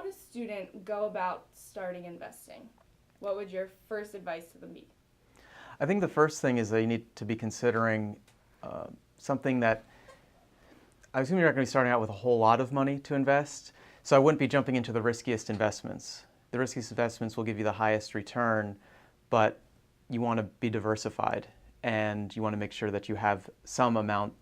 a student go about starting investing? What would your first advice to them be? I think the first thing is that you need to be considering something that, I assume you're not going to be starting out with a whole lot of money to invest, so I wouldn't be jumping into the riskiest investments. The riskiest investments will give you the highest return, but you want to be diversified, and you want to make sure that you have some amount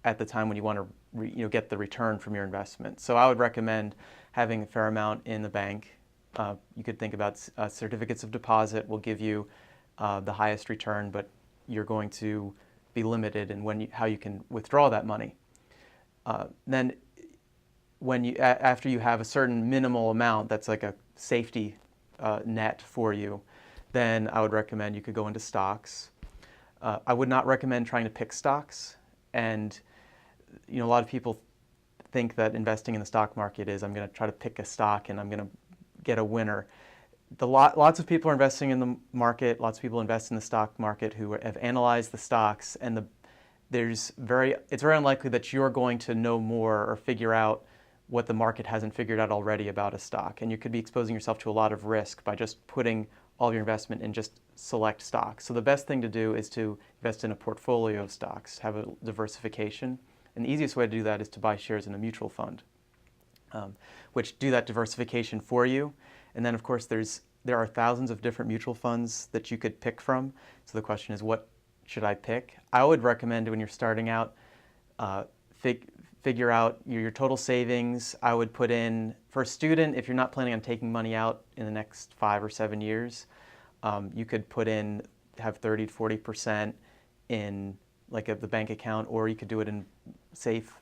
at the time when you want to get the return from your investment. So I would recommend having a fair amount in the bank. You could think about certificates of deposit will give you the highest return, but you're going to be limited in how you can withdraw that money. Then after you have a certain minimal amount that's like a safety net for you, then I would recommend you could go into stocks. I would not recommend trying to pick stocks. And a lot of people think that investing in the stock market is, I'm going to try to pick a stock and I'm going to get a winner. Lots of people are investing in the market. Lots of people invest in the stock market who have analyzed the stocks, and it's very unlikely that you're going to know more or figure out what the market hasn't figured out already about a stock. And you could be exposing yourself to a lot of risk by just putting all of your investment in just select stocks. So the best thing to do is to invest in a portfolio of stocks, have a diversification. And the easiest way to do that is to buy shares in a mutual fund, which do that diversification for you. And then, of course, there are thousands of different mutual funds that you could pick from. So the question is, what should I pick? I would recommend when you're starting out, figure out your total savings. I would put in, for a student, if you're not planning on taking money out in the next 5 or 7 years, you could have 30 to 40% in the bank account, or you could do it in safe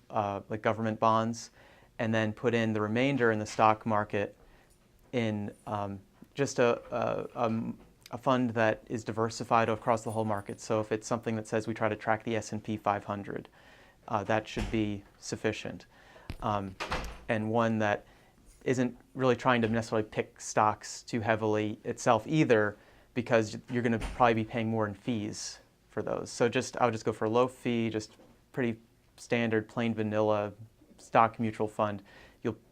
like government bonds, and then put in the remainder in the stock market in just a fund that is diversified across the whole market. So if it's something that says we try to track the S&P 500, that should be sufficient. And one that isn't really trying to necessarily pick stocks too heavily itself either, because you're going to probably be paying more in fees for those. So I would just go for a low fee, just pretty standard, plain vanilla stock mutual fund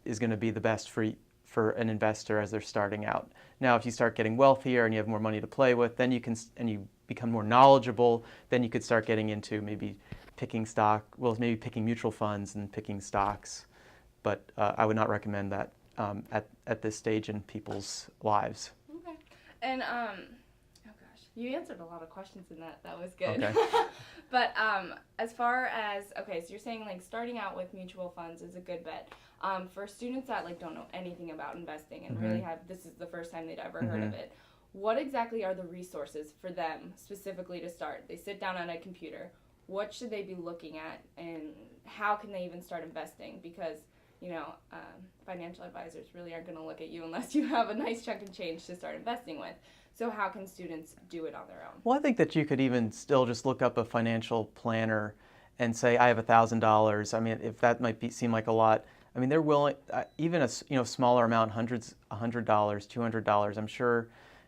is going to be the best for an investor as they're starting out. Now, if you start getting wealthier and you have more money to play with, then you become more knowledgeable, then you could start getting into maybe picking mutual funds and picking stocks. But I would not recommend that at this stage in people's lives. Okay. And oh gosh, you answered a lot of questions in that. That was good. Okay. But as far as, okay, so you're saying starting out with mutual funds is a good bet. For students that don't know anything about investing and really this is the first time they'd ever heard of it, what exactly are the resources for them specifically to start? They sit down on a computer. What should they be looking at, and how can they even start investing? Because financial advisors really aren't going to look at you unless you have a nice chunk of change to start investing with. So how can students do it on their own? Well, I think that you could even still just look up a financial planner and say, I have $1,000. I mean, if that might seem like a lot, I mean, they're willing, even a smaller amount, $100, $200. I'm sure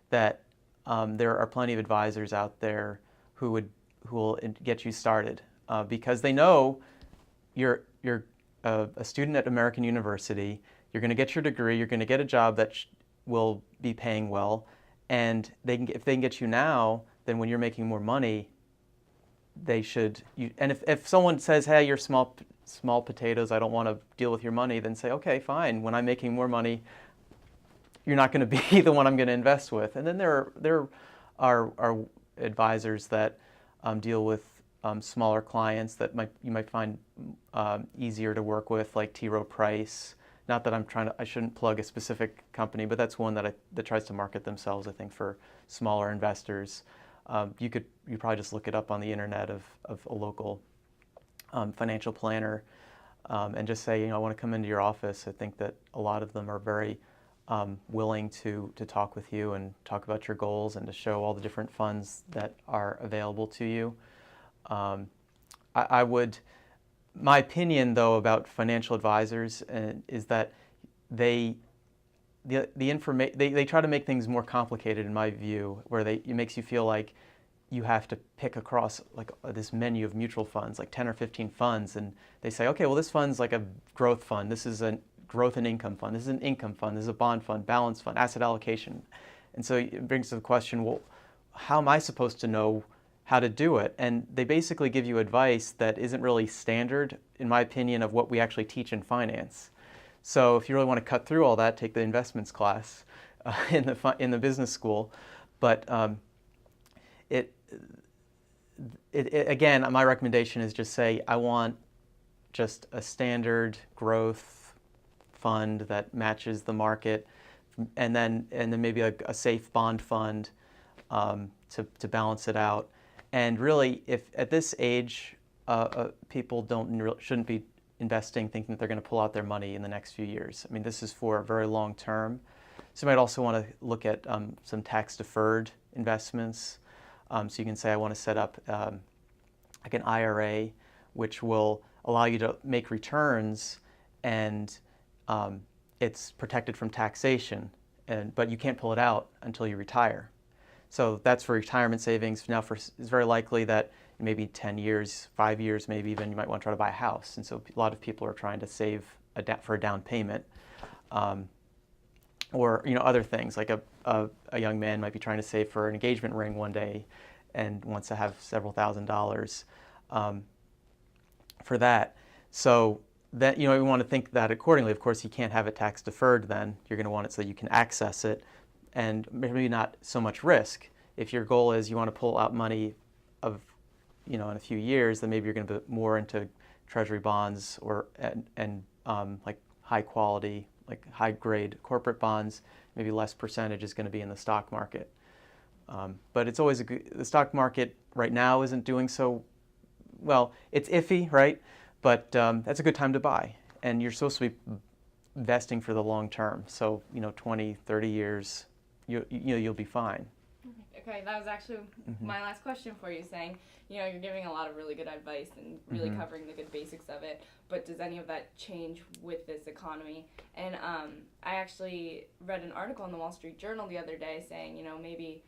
that there are plenty of advisors out there who will get you started because they know you're a student at American University. You're going to get your degree. You're going to get a job that will be paying well, and if they can get you now, then when you're making more money, they should. And if someone says, "Hey, you're small potatoes, I don't want to deal with your money," then say, "Okay, fine. When I'm making more money, you're not going to be the one I'm going to invest with." And then there are advisors that deal with smaller clients that you might find easier to work with, like T. Rowe Price. Not that I shouldn't plug a specific company, but that's one that tries to market themselves, I think, for smaller investors. You probably just look it up on the internet of a local financial planner and just say, I want to come into your office. I think that a lot of them are very willing to talk with you and talk about your goals and to show all the different funds that are available to you. My opinion, though, about financial advisors is that they try to make things more complicated, in my view, where it makes you feel like you have to pick across this menu of mutual funds, like 10 or 15 funds, and they say, okay, well, this fund's like a growth fund. This is growth and income fund. This is an income fund. This is a bond fund, balance fund, asset allocation. And so it brings to the question, well, how am I supposed to know how to do it? And they basically give you advice that isn't really standard, in my opinion, of what we actually teach in finance. So if you really want to cut through all that, take the investments class in the business school. But again, my recommendation is just say, I want just a standard growth fund that matches the market, and then maybe a safe bond fund to balance it out. And really, if at this age, people shouldn't be investing thinking that they're going to pull out their money in the next few years. I mean, this is for a very long term. So you might also want to look at some tax-deferred investments. So you can say, I want to set up like an IRA, which will allow you to make returns, and it's protected from taxation, but you can't pull it out until you retire. So that's for retirement savings. Now, it's very likely that in maybe 10 years, 5 years, maybe even, you might want to try to buy a house. And so a lot of people are trying to save for a down payment. Or other things, like a young man might be trying to save for an engagement ring one day and wants to have several $1,000s for that. So that we want to think that accordingly. Of course, you can't have it tax deferred then. You're going to want it so you can access it, and maybe not so much risk. If your goal is you want to pull out money in a few years, then maybe you're going to be more into treasury bonds and like high quality, like high grade corporate bonds. Maybe less percentage is going to be in the stock market. But it's always the stock market right now isn't doing so well. It's iffy, right? But that's a good time to buy. And you're supposed to be investing for the long term. So 20, 30 years, you'll be fine. Okay, that was actually my last question for you, saying, you're giving a lot of really good advice and really covering the good basics of it, but does any of that change with this economy? And I actually read an article in the Wall Street Journal the other day saying, maybe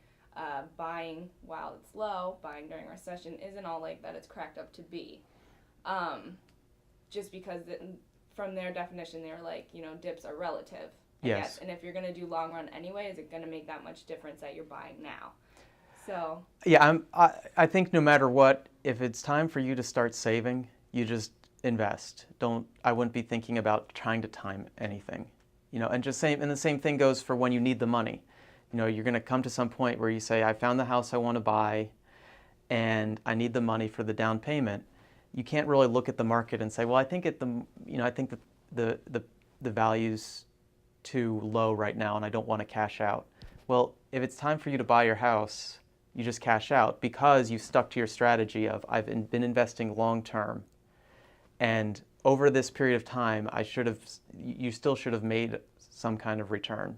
buying while it's low, buying during a recession isn't all like that it's cracked up to be. Just because from their definition, they're like, dips are relative. Yes. And if you're going to do long run anyway, is it going to make that much difference that you're buying now? So. Yeah, I think no matter what, if it's time for you to start saving, you just invest. I wouldn't be thinking about trying to time anything, and the same thing goes for when you need the money. You're going to come to some point where you say, I found the house I want to buy, and I need the money for the down payment. You can't really look at the market and say, well, I think that the value's too low right now, and I don't want to cash out. Well, if it's time for you to buy your house, you just cash out because you stuck to your strategy of I've been investing long term, and over this period of time, you still should have made some kind of return.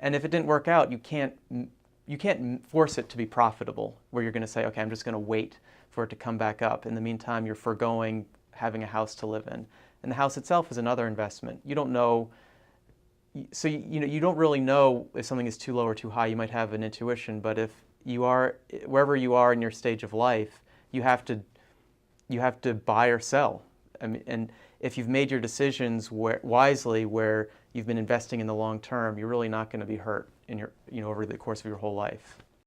And if it didn't work out, you can't force it to be profitable, where you're going to say, okay, I'm just going to wait for it to come back up. In the meantime, you're foregoing having a house to live in. And the house itself is another investment. You don't know, so you don't really know if something is too low or too high. You might have an intuition, but if you are, wherever you are in your stage of life, you have to buy or sell. And if you've made your decisions wisely, where you've been investing in the long term, you're really not going to be hurt over the course of your whole life.